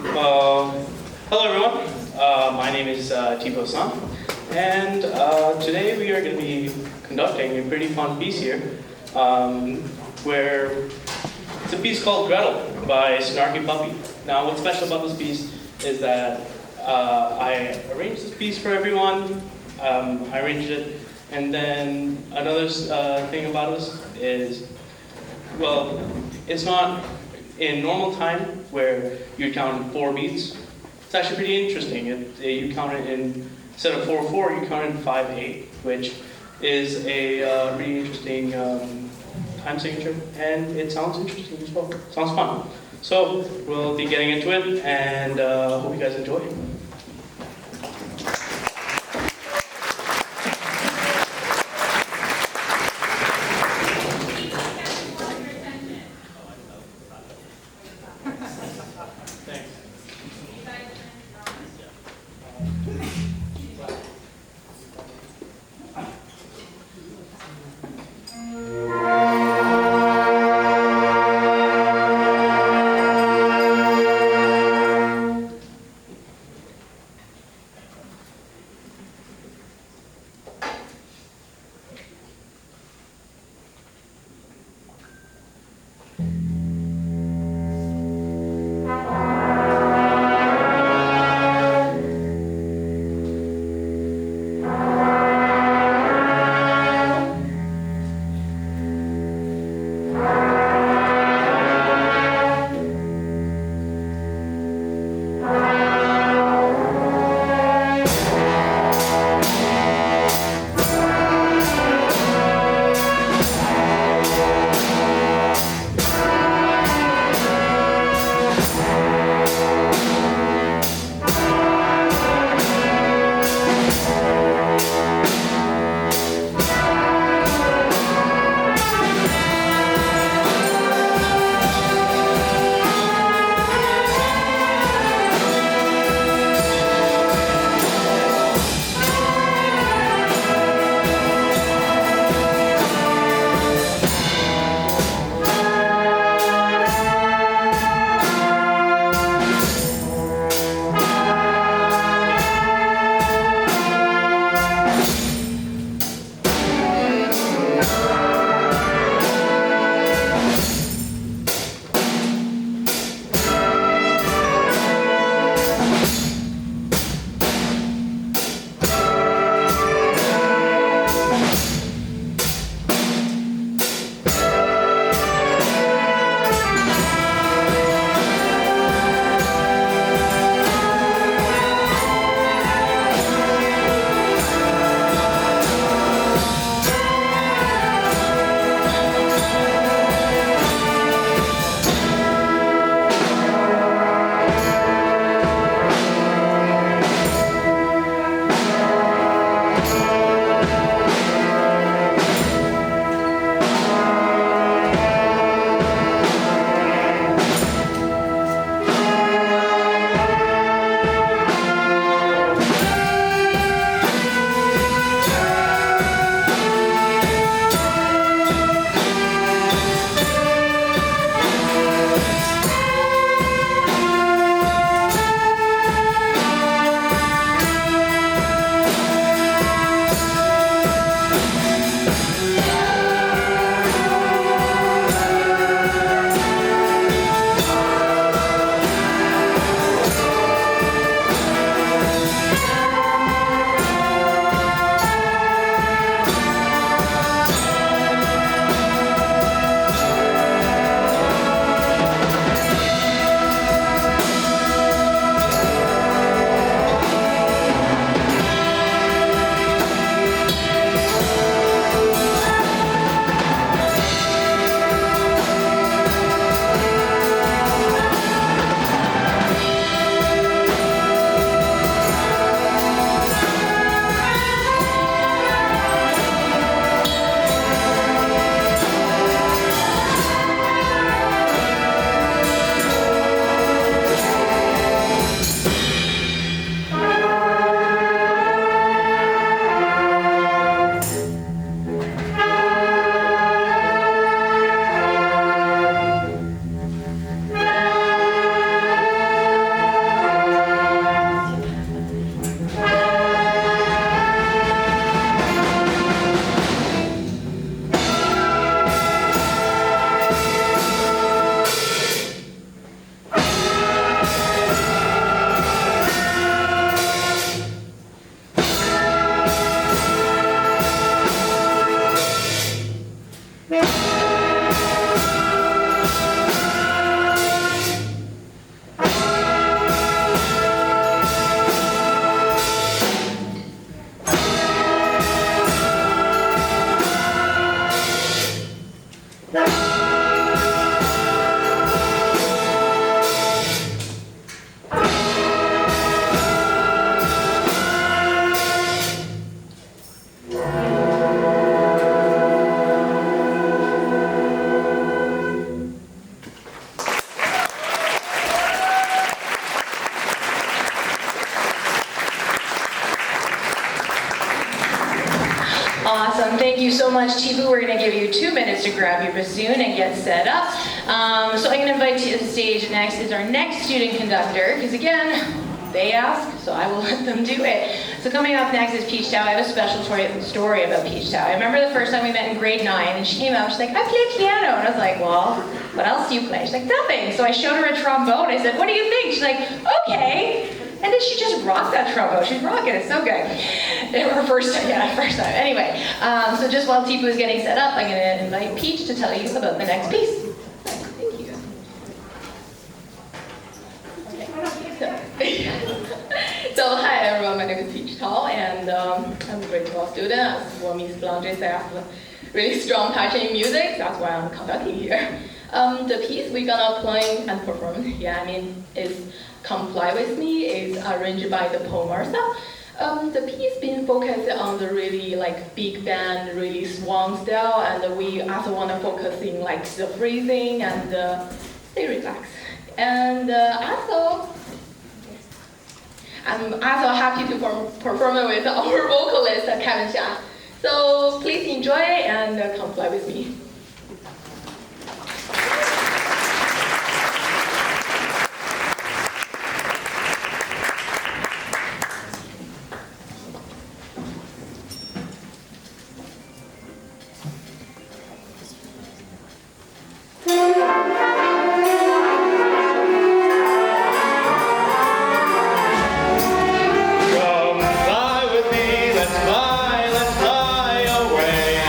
Hello everyone, my name is Tipu, and today we are going to be conducting a pretty fun piece here, where it's a piece called Gretel by Snarky Puppy. Now what's special about this piece is that I arranged this piece for everyone, I arranged it, and then another thing about this is, well, it's not in normal time where you count in 4 beats. It's actually pretty interesting. You count it in, instead of 4/4, you count it in 5/8, which is a pretty interesting time signature, and it sounds interesting as well. Sounds fun. So we'll be getting into it, and hope you guys enjoy. you so much, Tipu. We're going to give you 2 minutes to grab your bassoon and get set up. So I'm going to invite you to the stage next is our next student conductor, because again, they asked, so I will let them do it. So coming up next is Peach Tao. I have a special story about Peach Tao. I remember the first time we met in grade 9, and she came out, she's like, I play piano. And I was like, well, what else do you play? She's like, nothing. So I showed her a trombone. I said, what do you think? She's like, okay. And then she just rocked that trombone. She's rocking it, so good. Her first time, Anyway, so just while Tipu is getting set up, I'm going to invite Peach to tell you about the next piece. Thank you. So hi everyone, my name is Peach Tao, and I'm a grade 12 student. As for Miss Blanche said, I have a really strong passion in music. That's why I'm conducting here. The piece we're gonna play and perform, is "Come Fly With Me." Is arranged by the Paul Marsa. The piece being focused on the really big band, really swan style, and we also want to focus in the phrasing and stay relaxed. And I'm also happy to perform it with our vocalist, Kevin Xia. So please enjoy and come fly with me. Let's fly away.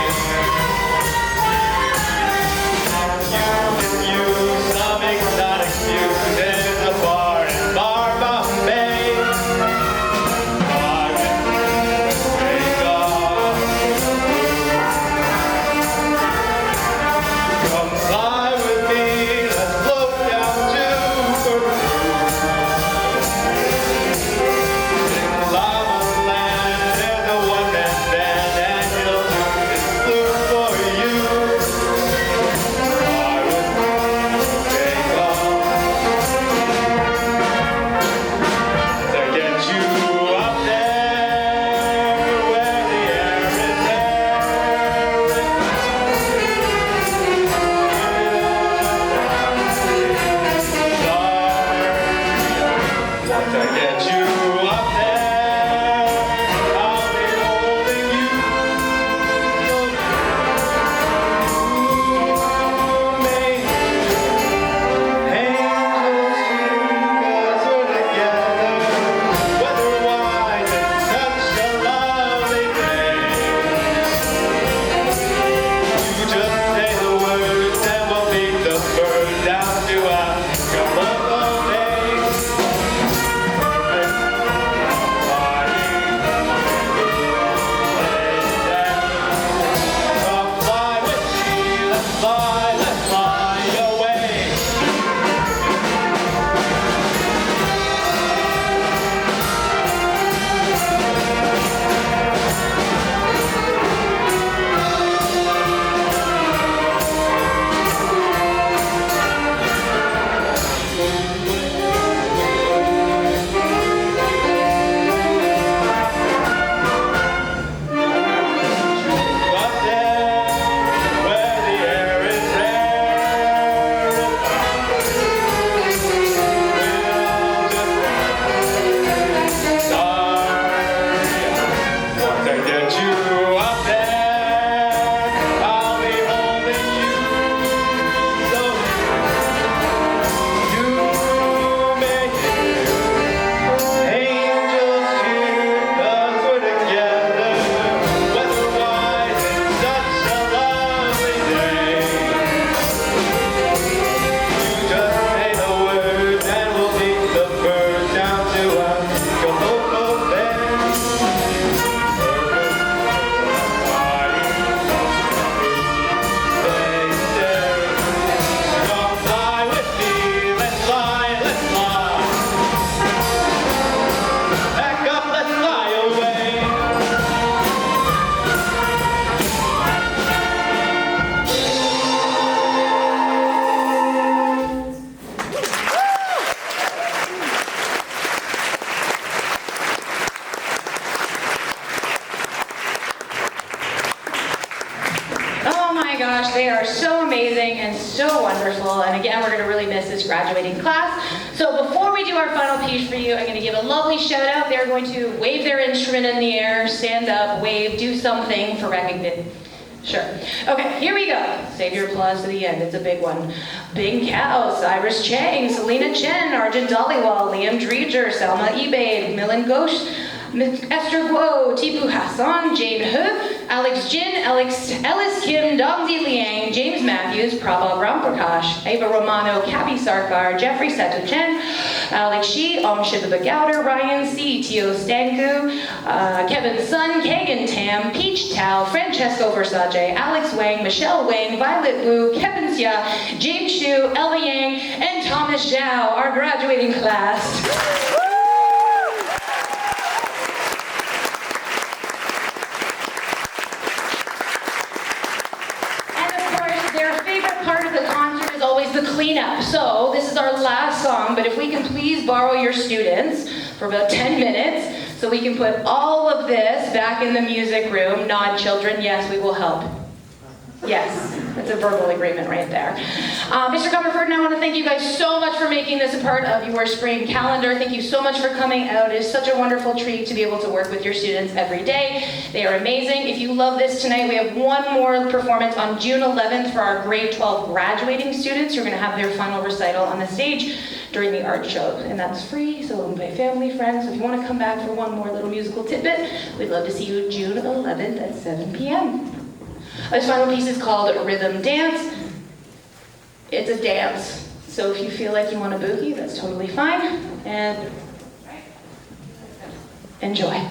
amazing and so wonderful. And again, we're going to really miss this graduating class. So before we do our final piece for you, I'm going to give a lovely shout out. They're going to wave their instrument in the air, stand up, wave, do something for recognition. Sure. Okay, here we go. Save your applause to the end. It's a big one. Bing Cow, Cyrus Chang, Selena Chen, Arjun Dhaliwal, Liam Dreger, Selma Ebaid, Milan Ghosh, Esther Guo, Tipu Hassan, Jane Hu, Alex Jin, Ellis Kim, Dongzi Liang, James Matthews, Prabha Ramprakash, Ava Romano, Kabi Sarkar, Jeffrey Seto Chen, Alex Shi, Om Shiva Gowder, Ryan C, Tio Stanku, Kevin Sun, Kagan Tam, Peach Tao, Francesco Versace, Alex Wang, Michelle Wang, Violet Wu, Kevin Xia, James Shu, Ella Yang, and Thomas Zhao, our graduating class. The cleanup. So this is our last song, but if we can please borrow your students for about 10 minutes so we can put all of this back in the music room. Nod, children. Yes, we will help. Yes, that's a verbal agreement right there. Mr. Comerford, I want to thank you guys so much for making this a part of your spring calendar. Thank you so much for coming out. It is such a wonderful treat to be able to work with your students every day. They are amazing. If you love this tonight, we have one more performance on June 11th for our grade 12 graduating students who are going to have their final recital on the stage during the art show. And that's free, so invite family, friends. So if you want to come back for one more little musical tidbit, we'd love to see you June 11th at 7 p.m. This final piece is called Rhythm Dance. It's a dance, so if you feel like you want a boogie, that's totally fine, and enjoy.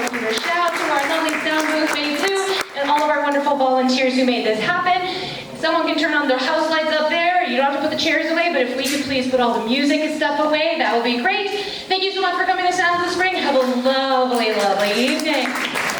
give a shout to our lovely sound booth mate too, and all of our wonderful volunteers who made this happen. Someone can turn on their house lights up there. You don't have to put the chairs away, but if we could please put all the music and stuff away, that would be great. Thank you so much for coming to Sounds of Spring. Have a lovely, lovely evening.